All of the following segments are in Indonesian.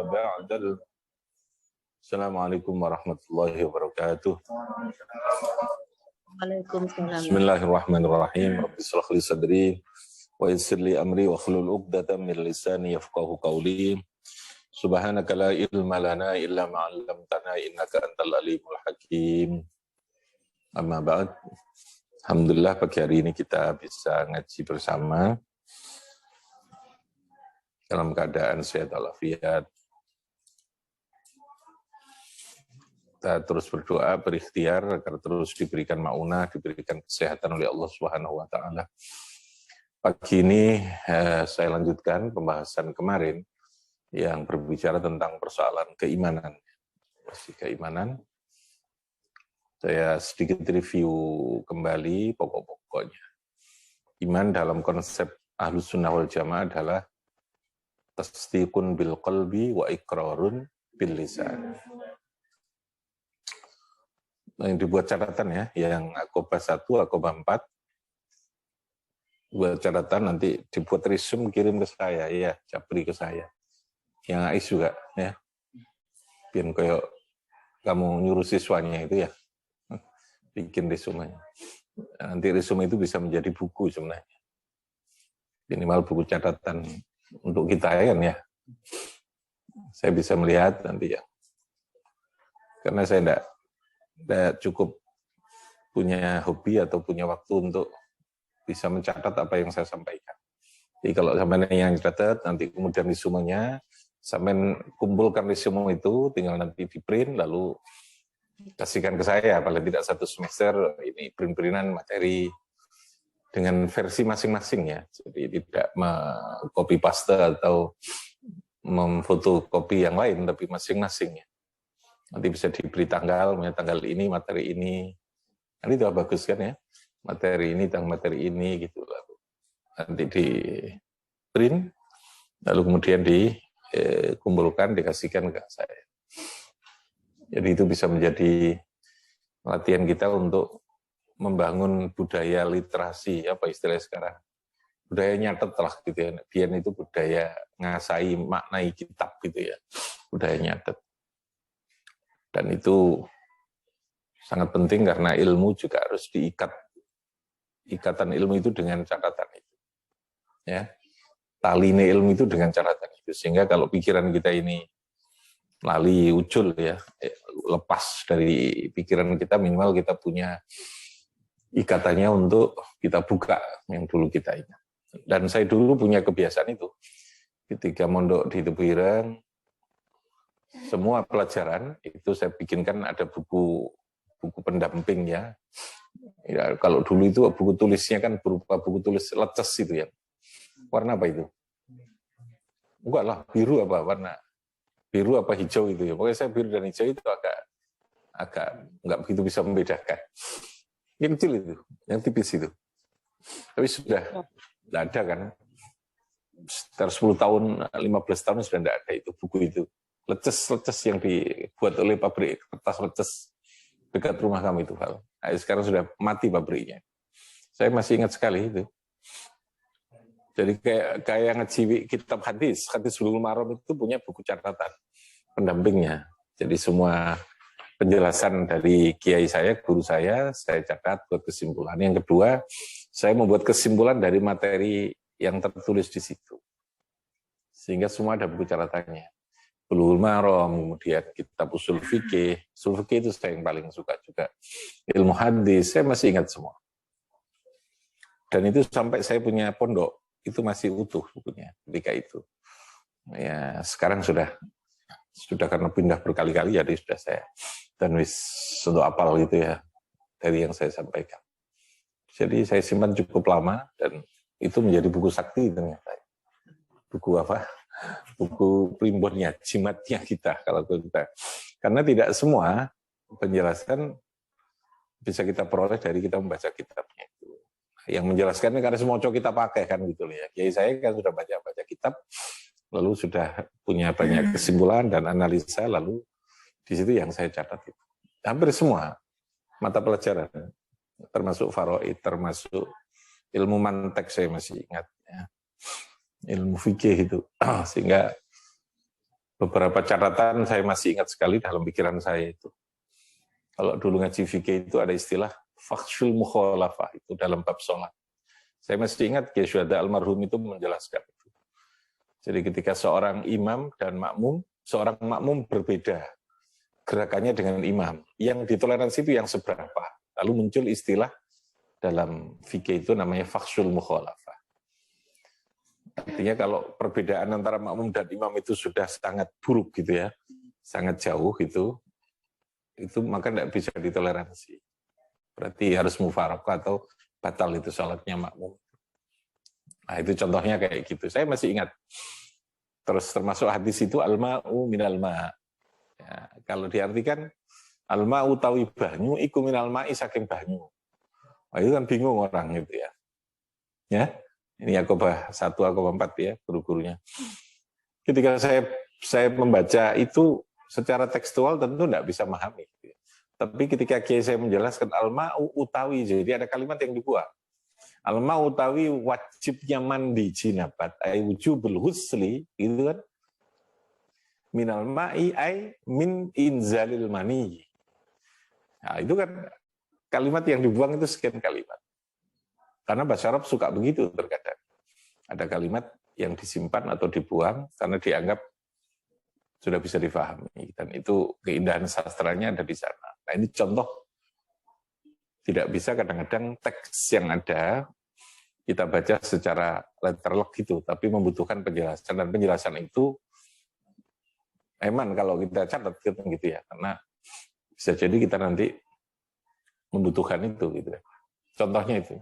ba'dal. Assalamualaikum warahmatullahi wabarakatuh. Waalaikumsalam. Bismillahirrahmanirrahim. Rabbi shrah li sadri wa yassir li amri wa hlul 'uqdatam min lisani yafqahu qawli. Subhanaka la ilma lana illa ma 'allamtana innaka antal alimul hakim. Amma ba'd. Alhamdulillah pagi hari ini kita bisa ngaji bersama dalam keadaan sehat walafiat. Kita terus berdoa, berikhtiar agar terus diberikan maunah, diberikan kesehatan oleh Allah Subhanahu wa taala. Pagi ini saya lanjutkan pembahasan kemarin yang berbicara tentang persoalan keimanan. Masih keimanan. Saya sedikit review kembali pokok-pokoknya. Iman dalam konsep Ahlus Sunnah wal Jamaah adalah tasdiqun bil qalbi wa iqrarun bil lisan. Yang dibuat catatan ya, yang Aqobah 1, Aqobah 4. Buat catatan nanti dibuat resume kirim ke saya, ya, Japri ke saya. Yang Ais juga ya. Biar kayak kamu nyuruh siswanya itu ya. Bikin resume. Nanti resume itu bisa menjadi buku sebenarnya. Minimal buku catatan untuk kita kan ya. Saya bisa melihat nanti ya. Karena saya tidak cukup punya hobi atau punya waktu untuk bisa mencatat apa yang saya sampaikan. Jadi kalau sampai yang catat, nanti kemudian resumenya, sampai kumpulkan resume itu, tinggal nanti di print, lalu kasihkan ke saya, paling tidak 1 semester, ini print-printan materi dengan versi masing-masing ya, jadi tidak copy paste atau memfotokopi yang lain, tapi masing-masing ya. Nanti bisa diberi tanggal ini, materi ini, nanti itu bagus kan ya, materi ini, tentang materi ini, gitu. Lalu nanti di print, lalu kemudian dikumpulkan, dikasihkan ke saya. Jadi itu bisa menjadi latihan kita untuk membangun budaya literasi, apa istilahnya sekarang, budaya nyatet lah gitu ya. Biar itu budaya ngasai, maknai kitab gitu ya, budaya nyatet. Dan itu sangat penting karena ilmu juga harus diikat, ikatan ilmu itu dengan catatan itu. Ya, taline ilmu itu dengan catatan itu, sehingga kalau pikiran kita ini lali, ucul ya, lepas dari pikiran kita, minimal kita punya ikatannya untuk kita buka yang dulu kita ingat. Dan saya dulu punya kebiasaan itu. Ketika mondok di Tebu Ireng, semua pelajaran itu saya bikinkan ada buku pendamping ya. Ya, kalau dulu itu buku tulisnya kan berupa buku tulis leces itu ya. Warna apa itu? Enggak lah, biru apa warna? Biru apa hijau itu ya. Pokoknya saya biru dan hijau itu agak enggak begitu bisa membedakan. Yang kecil itu, yang tipis itu. Tapi sudah tidak ada kan. Sekitar 10 tahun, 15 tahun sudah tidak ada itu buku itu. Leces yang dibuat oleh pabrik kertas leces dekat rumah kami itu, Val. Nah, sekarang sudah mati pabriknya. Saya masih ingat sekali itu. Jadi kayak ngaji kitab hadis Bulughul Maram itu punya buku catatan pendampingnya. Jadi semua penjelasan dari kiai saya, guru saya catat buat kesimpulan. Yang kedua, saya membuat kesimpulan dari materi yang tertulis di situ. Sehingga semua ada buku catatannya. Bulughul Maram, kemudian kitab usul fikih. Usul fikih itu saya yang paling suka juga. Ilmu hadis, saya masih ingat semua. Dan itu sampai saya punya pondok, itu masih utuh bukunya ketika itu. Ya, sekarang sudah karena pindah berkali-kali, jadi sudah saya dan sudah apal gitu ya dari yang saya sampaikan. Jadi saya simpan cukup lama dan itu menjadi buku sakti ternyata. Buku apa? Buku primbonnya, jimatnya kita kalau kita. Karena tidak semua penjelasan bisa kita peroleh dari kita membaca kitabnya itu. Yang menjelaskan karena semua kita pakai kan gitu ya. Kiai saya kan sudah baca kitab, lalu sudah punya banyak kesimpulan dan analisa, lalu di situ yang saya catat itu. Hampir semua mata pelajaran, termasuk faraid, termasuk ilmu mantek saya masih ingat ya. Ilmu fikih itu. Sehingga beberapa catatan saya masih ingat sekali dalam pikiran saya itu. Kalau dulu ngaji fikih itu ada istilah fakhsyul mukhalafah itu dalam bab sholat. Saya masih ingat Kiai Syuhada almarhum itu menjelaskan itu. Jadi ketika seorang imam dan makmum, seorang makmum berbeda gerakannya dengan imam. Yang ditoleransi itu yang seberapa. Lalu muncul istilah dalam fikih itu namanya fakhsyul mukhalafah. Artinya kalau perbedaan antara makmum dan imam itu sudah sangat buruk gitu ya, sangat jauh gitu, itu maka tidak bisa ditoleransi. Berarti harus mufaraqah atau batal itu salatnya makmum. Nah itu contohnya kayak gitu. Saya masih ingat. Terus termasuk hadis itu al-ma'u minal ma'. Ya, kalau diartikan al-ma'u utawi banyu iku minal ma'i saking banyu. Nah, itu kan bingung orang gitu ya. Ya. Ini Yakobah 1, Yakobah 4 ya, guru-gurunya. Ketika saya membaca itu secara tekstual tentu tidak bisa memahami. Tapi ketika Kiai saya menjelaskan al-ma'u utawi, jadi ada kalimat yang dibuat. Al-ma'u utawi wajibnya mandi jinabat, ay wujubul husli, itu kan. Minal ma'i ay min inzalil mani. Nah, itu kan kalimat yang dibuang itu sekian kalimat. Karena bahasa Arab suka begitu terkadang. Ada kalimat yang disimpan atau dibuang karena dianggap sudah bisa difahami. Dan itu keindahan sastranya ada di sana. Nah ini contoh tidak bisa kadang-kadang teks yang ada kita baca secara letterlock gitu, tapi membutuhkan penjelasan. Dan penjelasan itu kalau kita catat gitu ya, karena bisa jadi kita nanti membutuhkan itu gitu. Contohnya itu.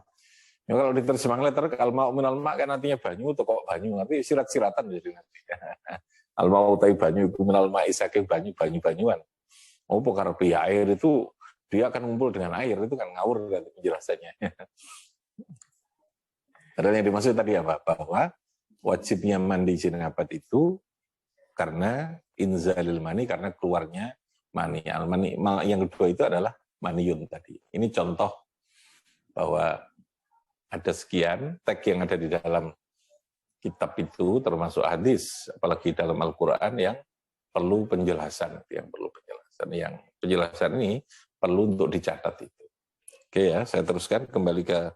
Ya, kalau diterjemahkan letter al-ma'u minal ma' kan artinya banyu atau kok banyu, tapi sirat-siratan jadi nanti. Al-ma'u utai banyu iku minal ma'i saking banyuan. Oh, perkara air itu dia akan ngumpul dengan air, itu kan ngawur kan penjelasannya. Padahal yang dimaksud tadi apa? Bahwa wajibnya mandi jinabat itu karena inzalil mani, karena keluarnya mani. Al-mani yang kedua itu adalah maniun tadi. Ini contoh bahwa ada sekian teks yang ada di dalam kitab itu, termasuk hadis, apalagi dalam Al-Quran yang perlu penjelasan, yang penjelasan ini perlu untuk dicatat itu. Oke ya, saya teruskan kembali ke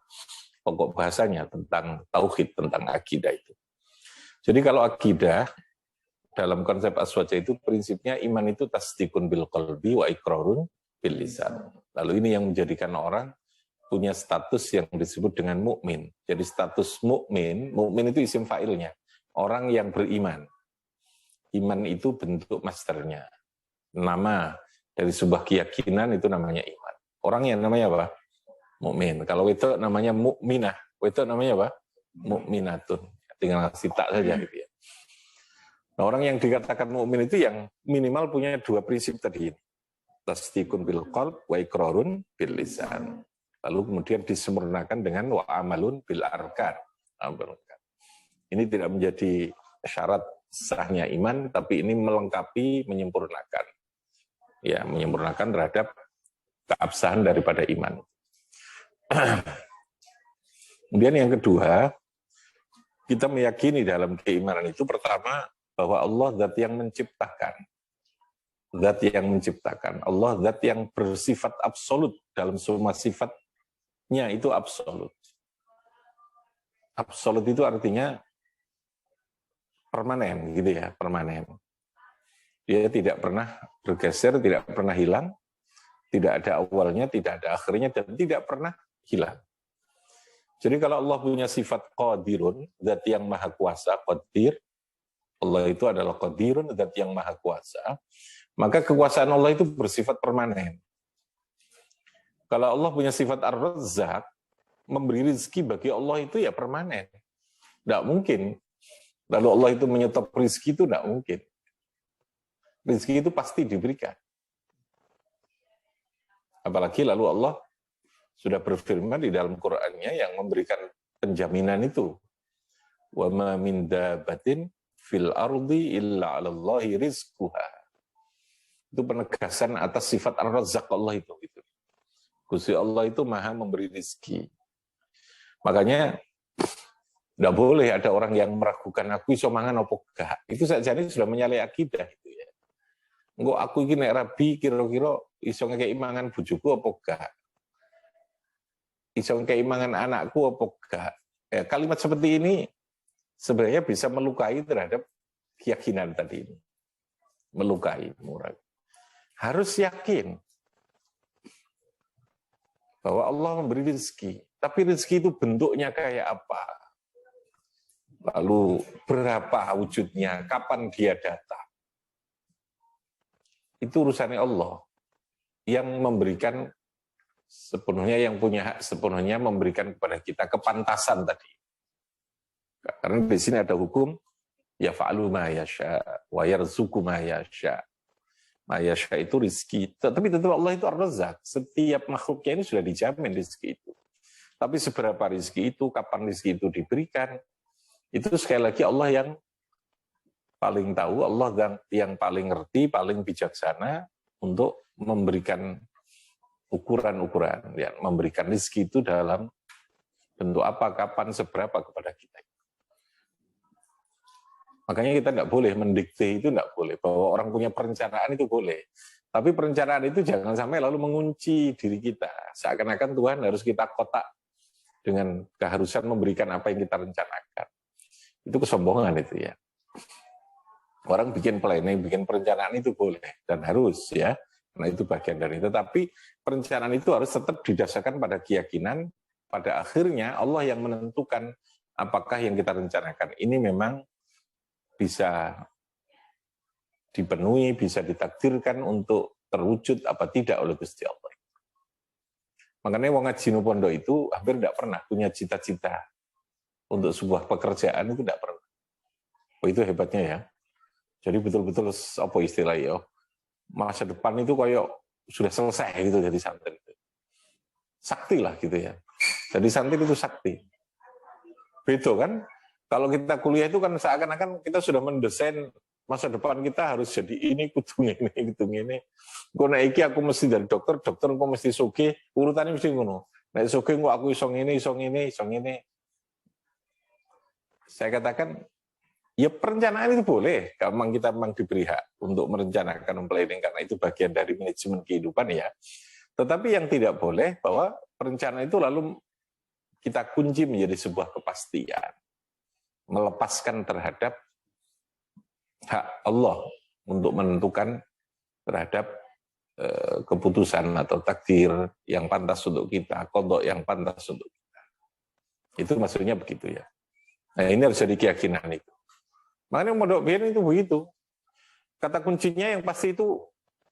pokok bahasanya tentang tauhid, tentang akidah itu. Jadi kalau akidah dalam konsep aswaja itu prinsipnya iman itu tasdikun bil qalbi wa iqrarun bil lisan. Lalu ini yang menjadikan orang punya status yang disebut dengan mukmin. Jadi status mukmin itu isim fa'ilnya. Orang yang beriman. Iman itu bentuk masternya. Nama dari sebuah keyakinan itu namanya iman. Orang yang namanya apa? Mukmin. Kalau itu namanya mukminah. Itu namanya apa? Mukminatun. Tinggal kasih tak saja gitu ya. Nah, orang yang dikatakan mukmin itu yang minimal punya dua prinsip tadi ini. Tasdikun bil qalb wa iqrarun bil lisan. Lalu kemudian disempurnakan dengan wa amalun bil arkan. Ini tidak menjadi syarat sahnya iman, tapi ini melengkapi, menyempurnakan. Ya, menyempurnakan terhadap keabsahan daripada iman. Kemudian yang kedua, kita meyakini dalam keimanan itu pertama bahwa Allah zat yang menciptakan. Zat yang menciptakan. Allah zat yang bersifat absolut dalam semua sifatnya itu absolut. Absolut itu artinya permanen gitu ya, permanen. Dia tidak pernah bergeser, tidak pernah hilang, tidak ada awalnya, tidak ada akhirnya, dan tidak pernah hilang. Jadi kalau Allah punya sifat qadirun, zat yang maha kuasa, qadir, Allah itu adalah qadirun, zat yang maha kuasa, maka kekuasaan Allah itu bersifat permanen. Kalau Allah punya sifat ar-razzaq, memberi rezeki bagi Allah itu ya permanen. Tidak mungkin. Lalu Allah itu menyetop rezeki itu tidak mungkin. Rezeki itu pasti diberikan. Apalagi lalu Allah sudah berfirman di dalam Qur'annya yang memberikan penjaminan itu. Wa ma min dabatin fil ardi illa 'alallahi rizquha. Itu penegasan atas sifat ar-razzaq Allah itu. Gusti Allah itu maha memberi rezeki. Makanya Tidak boleh ada orang yang meragukan aku iso mangan apa gak. Itu saja ini sudah menyalahi akidah itu ya. Engko aku iki nek rabi kira-kira iso ngekeki mangan bojoku apa gak. Iso ngekeki mangan anakku apa gak. Ya, kalimat seperti ini sebenarnya bisa melukai terhadap keyakinan tadi ini. Melukai, murah. Harus yakin bahwa Allah memberi rezeki. Tapi rezeki itu bentuknya kayak apa? Lalu berapa wujudnya? Kapan dia datang? Itu urusannya Allah. Yang memberikan sepenuhnya, yang punya hak sepenuhnya memberikan kepada kita kepantasan tadi. Karena di sini ada hukum, ya fa'alu ma yasha, wa yarzuqu ma yasha. Ma yasha itu rezeki. Tapi tentu Allah itu ar-razzaq. Setiap makhluknya ini sudah dijamin rezeki itu. Tapi seberapa rezeki itu, kapan rezeki itu diberikan, itu sekali lagi Allah yang paling tahu, Allah yang paling ngerti, paling bijaksana untuk memberikan ukuran-ukuran, ya, memberikan rezeki itu dalam bentuk apa, kapan, seberapa kepada kita. Makanya kita tidak boleh mendikte, itu tidak boleh. Bahwa orang punya perencanaan itu boleh. Tapi perencanaan itu jangan sampai lalu mengunci diri kita. Seakan-akan Tuhan harus kita kotak dengan keharusan memberikan apa yang kita rencanakan. Itu kesombongan itu ya. Orang bikin planning, bikin perencanaan itu boleh dan harus ya. Karena itu bagian dari itu. Tapi perencanaan itu harus tetap didasarkan pada keyakinan. Pada akhirnya Allah yang menentukan apakah yang kita rencanakan ini memang bisa dipenuhi, bisa ditakdirkan untuk terwujud apa tidak oleh Gusti Allah. Makanya wong ngaji no pondok itu hampir tidak pernah punya cita-cita untuk sebuah pekerjaan, itu tidak pernah. Oh, itu hebatnya ya. Jadi betul-betul apa istilahnya, masa depan itu kayak sudah selesai gitu jadi santri. Sakti lah gitu ya. Jadi santri itu sakti. Beda kan? Kalau kita kuliah itu kan seakan-akan kita sudah mendesain masa depan kita harus jadi ini, kudu ini. Kok nek iki aku mesti dari dokter kok mesti soge, urutannya mesti ngono. Nek soge kok aku iso ngene. Saya katakan, ya perencanaan itu boleh, kalau kita memang diberi hak untuk merencanakan, planning, karena itu bagian dari manajemen kehidupan ya. Tetapi yang tidak boleh bahwa perencanaan itu lalu kita kunci menjadi sebuah kepastian. Melepaskan terhadap hak Allah untuk menentukan terhadap keputusan atau takdir yang pantas untuk kita, qada yang pantas untuk kita. Itu maksudnya begitu ya. Nah, ini harus jadi keyakinan itu. Makanya mondok biyen itu begitu. Kata kuncinya yang pasti itu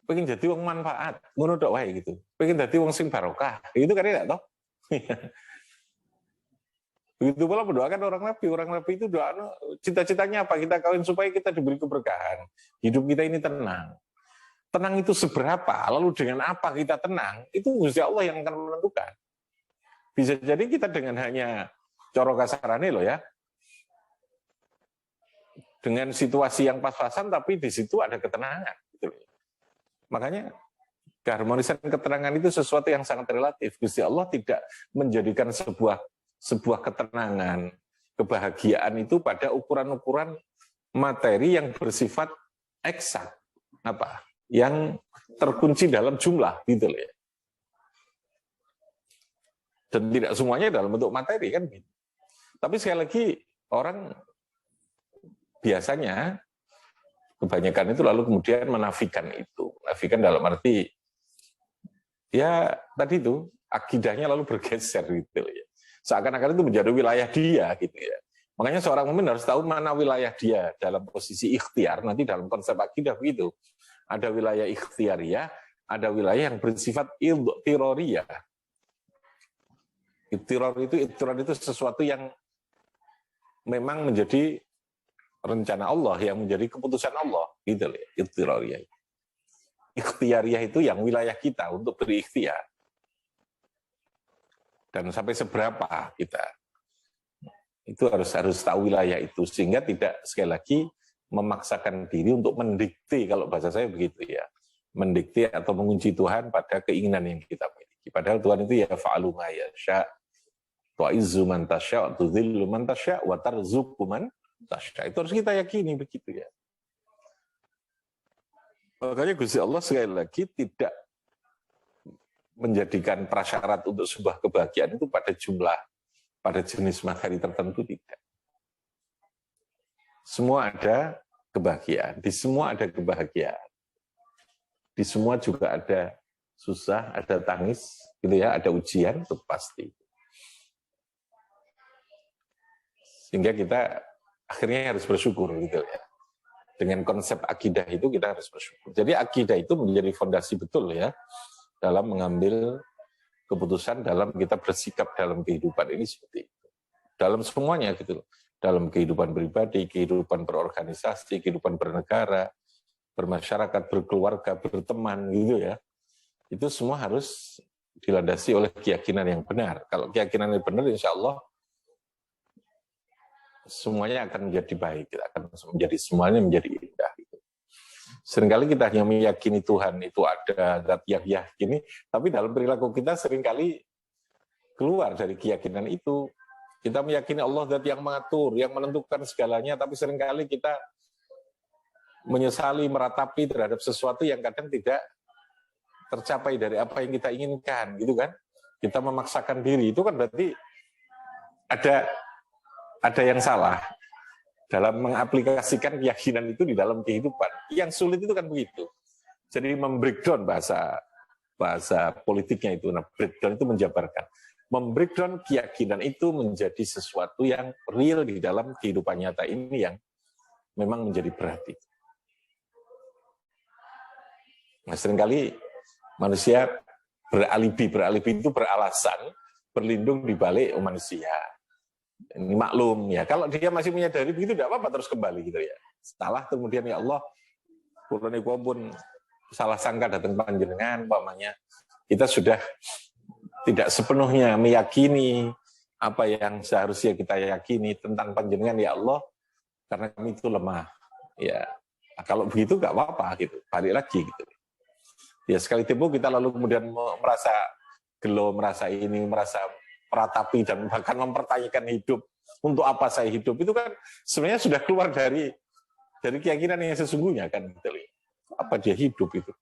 pengen jadi wong manfaat, ngono tok wae gitu. Pengen jadi wong sing barokah. Itu kan tidak toh? Begitu pula mendoakan orang Nabi itu doa cita-citanya apa? Kita kawin supaya kita diberi keberkahan. Hidup kita ini tenang. Tenang itu seberapa? Lalu dengan apa kita tenang? Itu Gusti Allah yang akan menentukan. Bisa jadi kita dengan hanya coro kasarane loh ya. Dengan situasi yang pas-pasan tapi di situ ada ketenangan gitu. Makanya keharmonisan ketenangan itu sesuatu yang sangat relatif. Gusti Allah tidak menjadikan sebuah ketenangan, kebahagiaan itu pada ukuran-ukuran materi yang bersifat eksak, apa? Yang terkunci dalam jumlah, gitu loh ya. Dan tidak semuanya dalam bentuk materi kan gitu. Tapi sekali lagi orang biasanya kebanyakan itu lalu kemudian menafikan itu. Menafikan dalam arti ya tadi itu akidahnya lalu bergeser gitu loh ya. Seakan-akan itu menjadi wilayah dia gitu ya. Makanya seorang mukmin harus tahu mana wilayah dia dalam posisi ikhtiar. Nanti dalam konsep akidah begitu. Ada wilayah ikhtiariyah, ada wilayah yang bersifat idtiroriyah. Idtiror itu sesuatu yang memang menjadi rencana Allah, yang menjadi keputusan Allah, gitu loh. Idtiroriyah. Ikhtiariyah itu yang wilayah kita untuk berikhtiar. Dan sampai seberapa kita itu harus tahu wilayah itu sehingga tidak sekali lagi memaksakan diri untuk mendikte, kalau bahasa saya begitu ya, mendikte atau mengunci Tuhan pada keinginan yang kita miliki. Padahal Tuhan itu ya fa'alu ma yasha, Tu'izzu man tasya' wa tudhillu man tasya' wa tarzuqu man tasya'. Itu harus kita yakini begitu ya. Makanya Gusti Allah sekali lagi tidak menjadikan prasyarat untuk sebuah kebahagiaan itu pada jumlah, pada jenis materi tertentu, tidak. Semua ada kebahagiaan, di semua ada kebahagiaan. Di semua juga ada susah, ada tangis, gitu ya, ada ujian, itu pasti. Sehingga kita akhirnya harus bersyukur gitu ya. Dengan konsep akidah itu kita harus bersyukur. Jadi akidah itu menjadi fondasi betul ya dalam mengambil keputusan, dalam kita bersikap dalam kehidupan ini seperti itu. Dalam semuanya gitu loh. Dalam kehidupan pribadi, kehidupan berorganisasi, kehidupan bernegara, bermasyarakat, berkeluarga, berteman gitu ya. Itu semua harus dilandasi oleh keyakinan yang benar. Kalau keyakinan yang benar, insya Allah semuanya akan menjadi baik, akan menjadi semuanya menjadi indah. Seringkali kita hanya meyakini Tuhan itu ada, zat yang yakini, tapi dalam perilaku kita seringkali keluar dari keyakinan itu. Kita meyakini Allah zat yang mengatur, yang menentukan segalanya, tapi seringkali kita menyesali, meratapi terhadap sesuatu yang kadang tidak tercapai dari apa yang kita inginkan, gitu kan? Kita memaksakan diri, itu kan berarti ada yang salah dalam mengaplikasikan keyakinan itu di dalam kehidupan. Yang sulit itu kan begitu. Jadi membreakdown bahasa politiknya itu, nah breakdown itu menjabarkan. Membreakdown keyakinan itu menjadi sesuatu yang real di dalam kehidupan nyata ini yang memang menjadi berat itu. Nah, seringkali manusia beralibi itu beralasan, berlindung di balik manusia. Ini maklum ya, kalau dia masih menyadari begitu tidak apa-apa, terus kembali gitu ya. Setelah kemudian ya Allah, kuloniku pun salah sangka datang panjenengan, umpamanya kita sudah tidak sepenuhnya meyakini apa yang seharusnya kita yakini tentang panjenengan ya Allah, karena kami itu lemah. Ya, nah, kalau begitu nggak apa-apa gitu, balik lagi gitu. Ya sekali tempo kita lalu kemudian merasa gelo, merasa ini, merasa meratapi dan bahkan mempertanyakan hidup, untuk apa saya hidup, itu kan sebenarnya sudah keluar dari keyakinan yang sesungguhnya kan, apa dia hidup itu.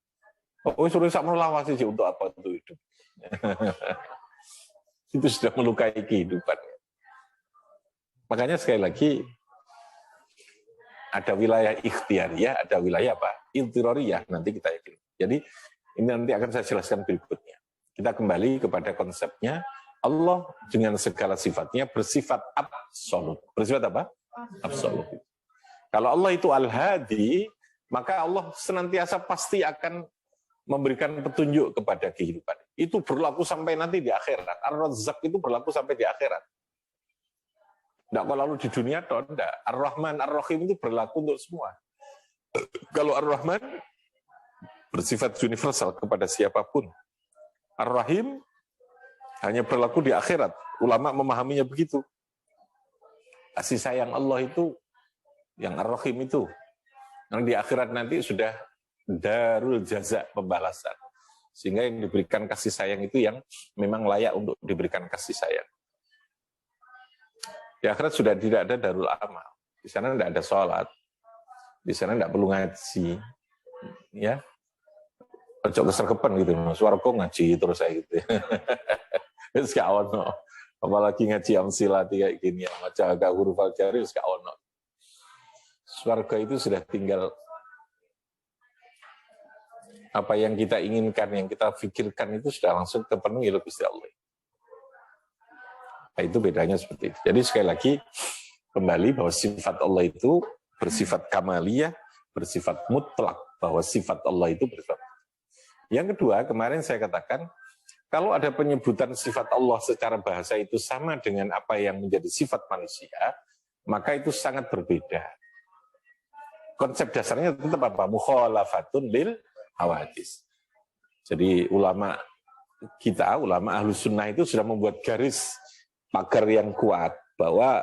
Oh, suruh sak melawasi sih, untuk apa itu hidup. Itu sudah melukai kehidupan. Makanya sekali lagi ada wilayah ikhtiariyah, ada wilayah apa? Iltiroriyah, nanti kita yakin. Jadi ini nanti akan saya jelaskan berikutnya. Kita kembali kepada konsepnya. Allah dengan segala sifatnya bersifat absolut. Bersifat apa? Absolut. Kalau Allah itu Al-Hadi, maka Allah senantiasa pasti akan memberikan petunjuk kepada kehidupan. Itu berlaku sampai nanti di akhirat. Ar-Razzaq itu berlaku sampai di akhirat. Tidak kalau lalu di dunia, tidak. Ar-Rahman, Ar-Rahim itu berlaku untuk semua. Kalau Ar-Rahman bersifat universal kepada siapapun. Ar-Rahim hanya berlaku di akhirat. Ulama memahaminya begitu. Kasih sayang Allah itu, yang Ar-Rahim itu, yang di akhirat nanti sudah darul jaza, pembalasan. Sehingga yang diberikan kasih sayang itu yang memang layak untuk diberikan kasih sayang. Di akhirat sudah tidak ada darul amal. Di sana tidak ada sholat. Di sana tidak perlu ngaji. Ya, ojo keserkepan gitu. Suaraku ngaji terus saya gitu. Wis gak ono. Apalagi ngaji amsilah kayak gini, maca agak huruf al-jari wis gak ono. Swarga itu sudah tinggal apa yang kita inginkan, yang kita pikirkan itu sudah langsung terpenuhi oleh Gusti Allah. Nah, itu bedanya seperti itu. Jadi sekali lagi kembali bahwa sifat Allah itu bersifat kamaliyah, bersifat mutlak, bahwa sifat Allah itu bersifat. Yang kedua, kemarin saya katakan kalau ada penyebutan sifat Allah secara bahasa itu sama dengan apa yang menjadi sifat manusia, maka itu sangat berbeda. Konsep dasarnya tetap apa? Mukhalafatun lil hawadis. Jadi ulama kita, ulama Ahlus Sunnah itu sudah membuat garis pagar yang kuat bahwa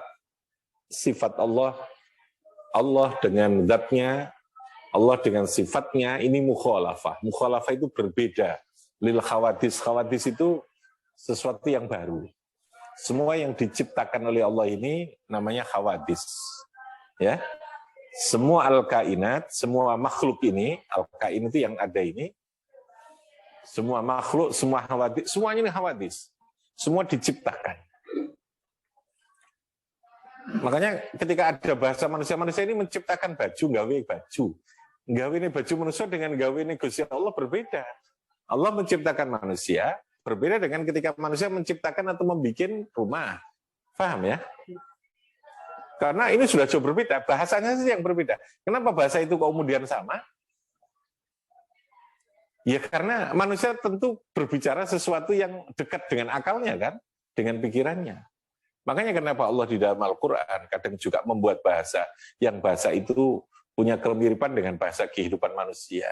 sifat Allah, Allah dengan zatnya, Allah dengan sifatnya, ini mukhalafah. Mukhalafah itu berbeda. Lil khawadis, khawadis itu sesuatu yang baru. Semua yang diciptakan oleh Allah ini namanya hawadis. Ya. Semua al-kainat, semua makhluk ini, al-kain itu yang ada ini, semua makhluk, semua hawadis, semuanya ini hawadis. Semua diciptakan. Makanya ketika ada bahasa manusia ini menciptakan baju, gawe baju. Gawe ini baju manusia dengan gawe ini Gusti Allah berbeda. Allah menciptakan manusia, berbeda dengan ketika manusia menciptakan atau membuat rumah. Paham ya? Karena ini sudah jauh berbeda, bahasanya sih yang berbeda. Kenapa bahasa itu kemudian sama? Ya karena manusia tentu berbicara sesuatu yang dekat dengan akalnya kan, dengan pikirannya. Makanya kenapa Allah di dalam Al-Quran kadang juga membuat bahasa, yang bahasa itu punya kemiripan dengan bahasa kehidupan manusia.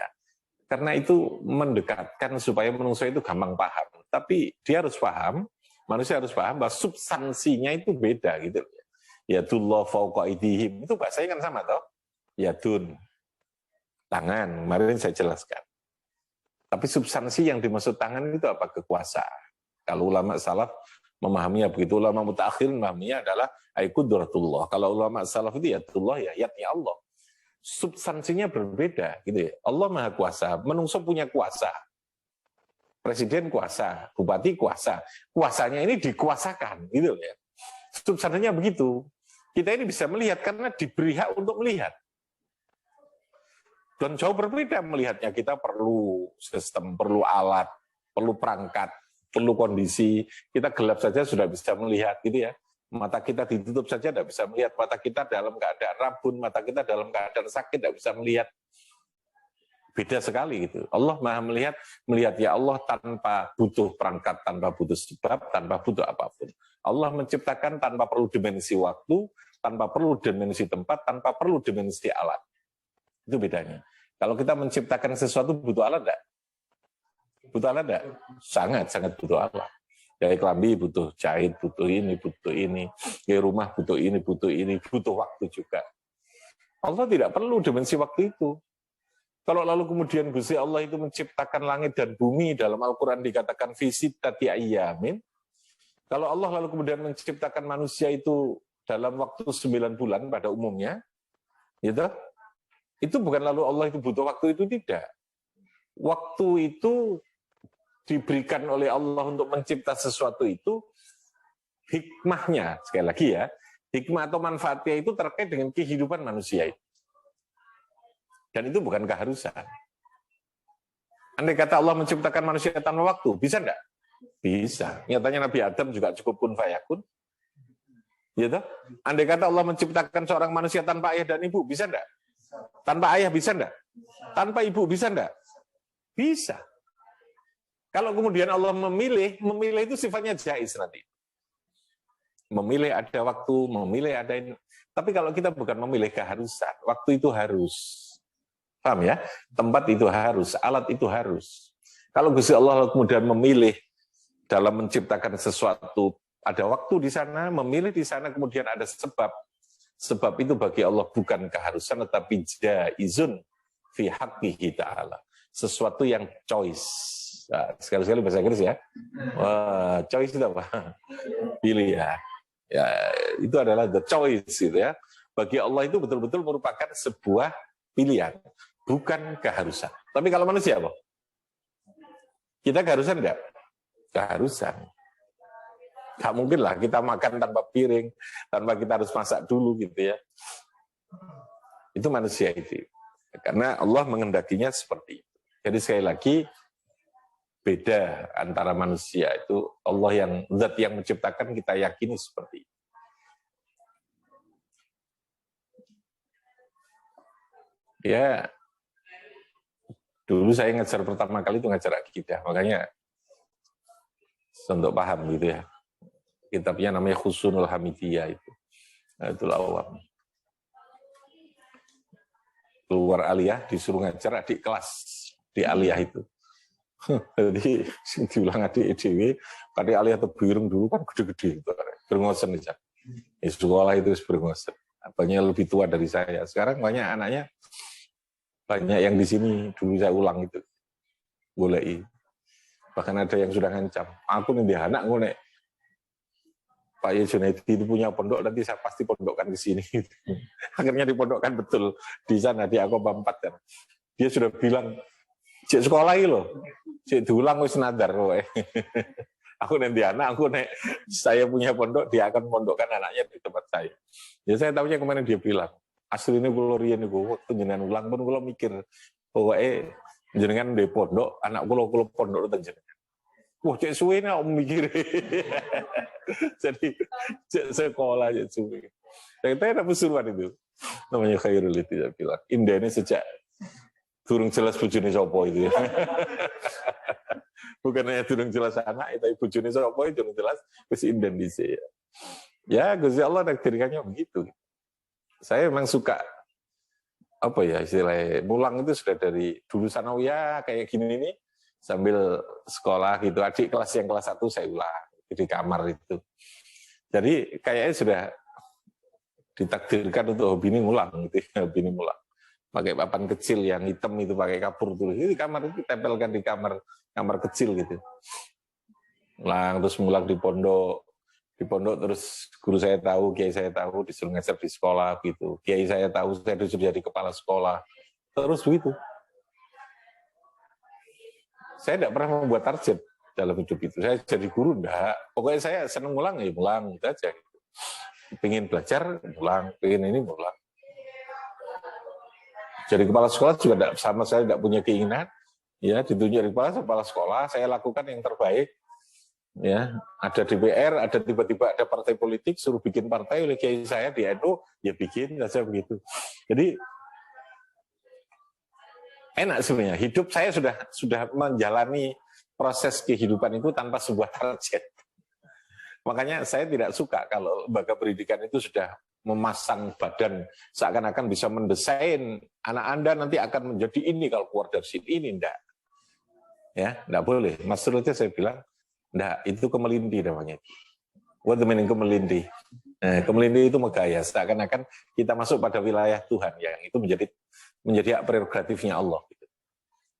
Karena itu mendekatkan supaya manusia itu gampang paham. Tapi dia harus paham, manusia harus paham bahwa substansinya itu beda gitu. Yadullah fauqa aydihim, itu bahasanya kan sama toh. Yadun, tangan, kemarin saya jelaskan. Tapi substansi yang dimaksud tangan itu apa? Kekuasaan. Kalau ulama salaf memahaminya begitu, ulama mutaakhir memahaminya adalah qudraturullah. Kalau ulama salaf itu yadullah ya yadnya Allah. Substansinya berbeda gitu ya. Allah Maha Kuasa, menungso punya kuasa. Presiden kuasa, bupati kuasa. Kuasanya ini dikuasakan gitu ya. Substansinya begitu. Kita ini bisa melihat karena diberi hak untuk melihat. Dan jauh berbeda melihatnya. Kita perlu sistem, perlu alat, perlu perangkat, perlu kondisi. Kita gelap saja sudah bisa melihat gitu ya. Mata kita ditutup saja tidak bisa melihat. Mata kita dalam keadaan rabun, mata kita dalam keadaan sakit tidak bisa melihat. Beda sekali gitu. Allah Maha melihat ya Allah tanpa butuh perangkat, tanpa butuh sebab, tanpa butuh apapun. Allah menciptakan tanpa perlu dimensi waktu, tanpa perlu dimensi tempat, tanpa perlu dimensi alat. Itu bedanya. Kalau kita menciptakan sesuatu butuh alat enggak? Butuh alat enggak? Sangat butuh alat. Kayak kelambi butuh jahit, butuh ini, kayak rumah butuh ini, butuh waktu juga. Allah tidak perlu dimensi waktu itu. Kalau lalu kemudian Gusti Allah itu menciptakan langit dan bumi, dalam Al-Quran dikatakan fi-sittati ayyamin. Kalau Allah lalu kemudian menciptakan manusia itu dalam waktu 9 bulan pada umumnya, gitu, itu bukan lalu Allah itu butuh waktu itu, tidak. Waktu itu diberikan oleh Allah untuk mencipta sesuatu itu, hikmahnya, sekali lagi ya, hikmah atau manfaatnya itu terkait dengan kehidupan manusia itu. Dan itu bukan keharusan. Andai kata Allah menciptakan manusia tanpa waktu, bisa enggak? Bisa. Nyatanya Nabi Adam juga cukup kun fayakun. Gitu? Andai kata Allah menciptakan seorang manusia tanpa ayah dan ibu, bisa enggak? Tanpa ayah bisa enggak? Tanpa ibu bisa enggak? Bisa. Kalau kemudian Allah memilih itu sifatnya jaiz nanti. Memilih ada waktu, memilih ada ini. Tapi kalau kita bukan memilih keharusan, waktu itu harus. Paham ya? Tempat itu harus, alat itu harus. Kalau Gusti Allah kemudian memilih dalam menciptakan sesuatu, ada waktu di sana, memilih di sana, kemudian ada sebab. Sebab itu bagi Allah bukan keharusan, tetapi jaizun fi haqqihi ta'ala. Sesuatu yang choice. Nah, sekali-sekali bahasa Inggris ya. Wah, choice itu apa? Pilih ya. Ya, itu adalah the choice gitu ya. Bagi Allah itu betul-betul merupakan sebuah pilihan, bukan keharusan. Tapi kalau manusia apa? Kita keharusan enggak? Keharusan. Gak mungkin lah kita makan tanpa piring, tanpa kita harus masak dulu gitu ya. Itu manusia itu. Karena Allah mengendakinya seperti itu. Jadi sekali lagi, beda antara manusia itu, Allah yang zat yang menciptakan kita yakini seperti itu. Ya, dulu saya ngajar pertama kali itu ngajar akidah, makanya untuk paham gitu ya. Kitabnya namanya Khusunul Hamidiyah itu. Nah, itulah awam. Keluar aliyah disuruh ngajar adik kelas di aliyah itu. Jadi diulang adik EDW, adik aliyah tebirung dulu kan gede-gede itu. Berengosen aja. Di sekolah itu berengosen. Banyak lebih tua dari saya. Sekarang banyak anaknya, banyak yang di sini dulu saya ulang itu. Boleh. Bahkan ada yang sudah ngancam. Aku nih anak ngolek. Pak Ye Junaidi itu punya pondok, nanti saya pasti pondokkan di sini. Akhirnya dipondokkan betul di sana, di Aqaba 4 kan. Dia sudah bilang, cek sekolah ini loh, cek diulang wis nadar. Aku nanti anak, saya punya pondok, dia akan pondokkan anaknya di tempat saya. Ya saya tahunya kemarin dia bilang, asli ini kulo riyen niku waktu jenengan ulang pun kulo mikir, pokoknya jenengan di pondok, anak kulo pondok teng jenengan. Wah, cek suwe nih om mikir. Jadi cek sekolah cek suwe. Yang tanya apa suruhan itu? Namanya Khairul itu dia bilang. Indah ini sejak durung jelas bojone sapa itu. Bukan hanya durung jelas anak, tapi bojone sapa itu durung jelas wis inden dhisik ya. Ya, Gusti Allah takdirkannya begitu. Saya memang suka apa ya istilahnya, mulang itu sudah dari dulu sanawiyah kayak gini nih. Sambil sekolah gitu, adik kelas yang kelas 1 saya ulang di kamar itu. Jadi kayaknya sudah ditakdirkan untuk hobi ini ngulang gitu, hobi ini ngulang. Pakai papan kecil yang hitam itu pakai kapur tulis itu di kamar itu tempelkan di kamar kecil gitu. Ulang terus ngulang di pondok terus guru saya tahu, kiai saya tahu disuruh ngajar di sekolah gitu. Kiai saya tahu saya disuruh jadi kepala sekolah. Terus begitu. Saya tidak pernah membuat target dalam hidup itu. Saya jadi guru, enggak. Pokoknya saya senang ngulang, ya ngulang, gitu aja. Pengen belajar, ngulang. Pengen ini, ngulang. Jadi kepala sekolah juga enggak, sama saya tidak punya keinginan. Ya, ditunjuk kepala sekolah, saya lakukan yang terbaik. Ya, ada DPR, ada tiba-tiba ada partai politik, suruh bikin partai oleh kiai saya di NU, ya bikin saja begitu. Jadi enak sebenarnya. Hidup saya sudah menjalani proses kehidupan itu tanpa sebuah target. Makanya saya tidak suka kalau lembaga pendidikan itu sudah memasang badan seakan-akan bisa mendesain anak Anda nanti akan menjadi ini kalau keluar dari sini, ini enggak. Ya, enggak boleh. Maksudnya saya bilang, enggak, itu kemelindi namanya. What the meaning kemelindi? Nah, kemelindi itu megaya, seakan-akan kita masuk pada wilayah Tuhan yang itu menjadi hak prerogatifnya Allah.